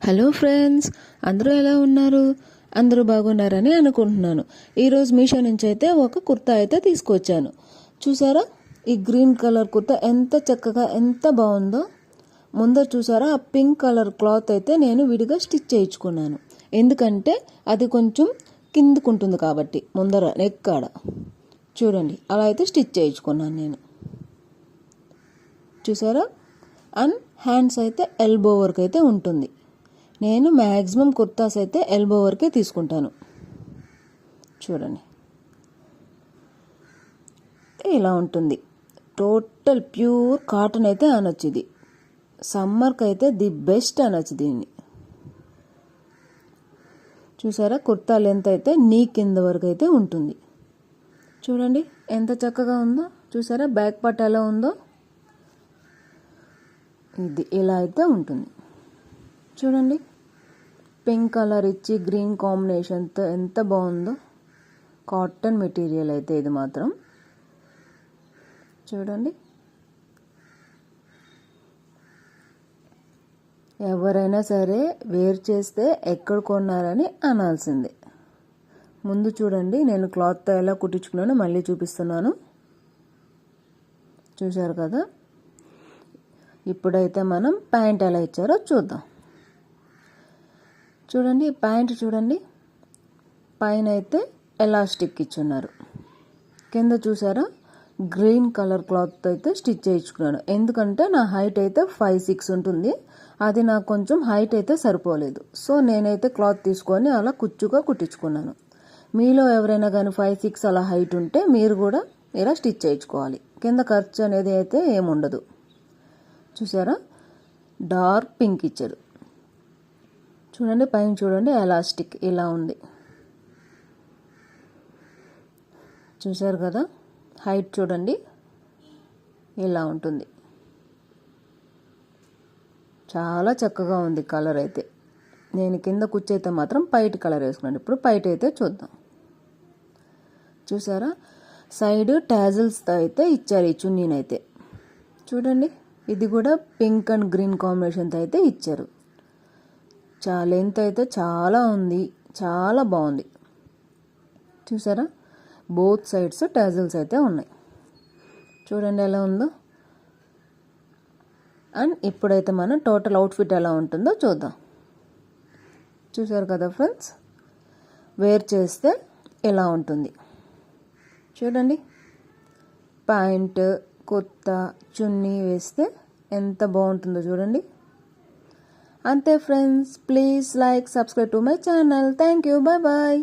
Hello friends, అందరూ ఎలా ఉన్నారు? అందరూ బాగున్నారని అనుకుంటున్నాను. ఈరోజు మీషో నుంచి అయితే ఒక కుర్తా అయితే తీసుకొచ్చాను. చూసారా, ఈ గ్రీన్ కలర్ కుర్తా ఎంత చక్కగా ఎంత బాగుందో. ముందర చూసారా, ఆ పింక్ కలర్ క్లాత్ అయితే నేను విడిగా స్టిచ్ చేయించుకున్నాను. ఎందుకంటే అది కొంచెం కిందకుంటుంది కాబట్టి ముందర నెక్ కాడ. చూడండి, అలా అయితే స్టిచ్ చేయించుకున్నాను నేను. చూసారా, అండ్ హ్యాండ్స్ అయితే ఎల్బో వరకు అయితే ఉంటుంది. నేను మ్యాక్సిమం కుర్తాస్ అయితే ఎల్బో వరకే తీసుకుంటాను. చూడండి, ఇలా ఉంటుంది. టోటల్ ప్యూర్ కాటన్ అయితే అనొచ్చు. ఇది సమ్మర్కి అయితే ది బెస్ట్ అనొచ్చు దీన్ని. చూసారా, కుర్తా లెంత్ అయితే నీ కింద వరకు అయితే ఉంటుంది. చూడండి ఎంత చక్కగా ఉందో. చూసారా, బ్యాక్ పార్ట్ ఎలా ఉందో. ఇది ఇలా అయితే ఉంటుంది. చూడండి, పింక్ కలర్ ఇచ్చి గ్రీన్ కాంబినేషన్తో ఎంత బాగుందో. కాటన్ మెటీరియల్ అయితే ఇది మాత్రం. చూడండి, ఎవరైనా సరే వేర్ చేస్తే ఎక్కడ కొన్నారని అనాల్సిందే. ముందు చూడండి, నేను క్లాత్తో ఎలా కుట్టించుకున్నానో మళ్ళీ చూపిస్తున్నాను. చూశారు కదా. ఇప్పుడైతే మనం ప్యాంట్ ఎలా ఇచ్చారో చూద్దాం. చూడండి, ప్యాంట్ చూడండి, పైన అయితే ఎలాస్టిక్ ఇచ్చున్నారు. కింద చూసారా, గ్రీన్ కలర్ క్లాత్ అయితే స్టిచ్ చేయించుకున్నాను. ఎందుకంటే నా హైట్ అయితే 5'6" ఉంటుంది. అది నాకు కొంచెం హైట్ అయితే సరిపోలేదు. సో నేనైతే క్లాత్ తీసుకొని అలా కుచ్చుగా కుట్టించుకున్నాను. మీలో ఎవరైనా కానీ 5'6" అలా హైట్ ఉంటే మీరు కూడా ఇలా స్టిచ్ చేయించుకోవాలి. కింద ఖర్చు అనేది అయితే ఏముండదు. చూసారా, డార్క్ పింక్ ఇచ్చాడు. చూడండి, పైన చూడండి, ఎలాస్టిక్ ఇలా ఉంది. చూసారు కదా, హైట్ చూడండి ఇలా ఉంటుంది. చాలా చక్కగా ఉంది కలర్ అయితే. నేను కింద కుచ్చైతే మాత్రం పైట్ కలర్ వేసుకున్నాను. ఇప్పుడు పైట్ అయితే చూద్దాం. చూసారా, సైడ్ టాజిల్స్తో అయితే ఇచ్చారు ఈ చున్నీనైతే. చూడండి, ఇది కూడా పింక్ అండ్ గ్రీన్ కాంబినేషన్తో అయితే ఇచ్చారు. లెంత్ అయితే చాలా ఉంది, చాలా బాగుంది. చూసారా, బోత్ సైడ్స్ టాజిల్స్ అయితే ఉన్నాయి. చూడండి ఎలా ఉందో. అండ్ ఇప్పుడైతే మనం టోటల్ అవుట్ఫిట్ ఎలా ఉంటుందో చూద్దాం. చూసారు కదా ఫ్రెండ్స్, వేర్ చేస్తే ఎలా ఉంటుంది. చూడండి, ప్యాంట్ కుర్తా చున్నీ వేస్తే ఎంత బాగుంటుందో చూడండి. అంతే friends, please like, subscribe to my channel. Thank you, bye bye.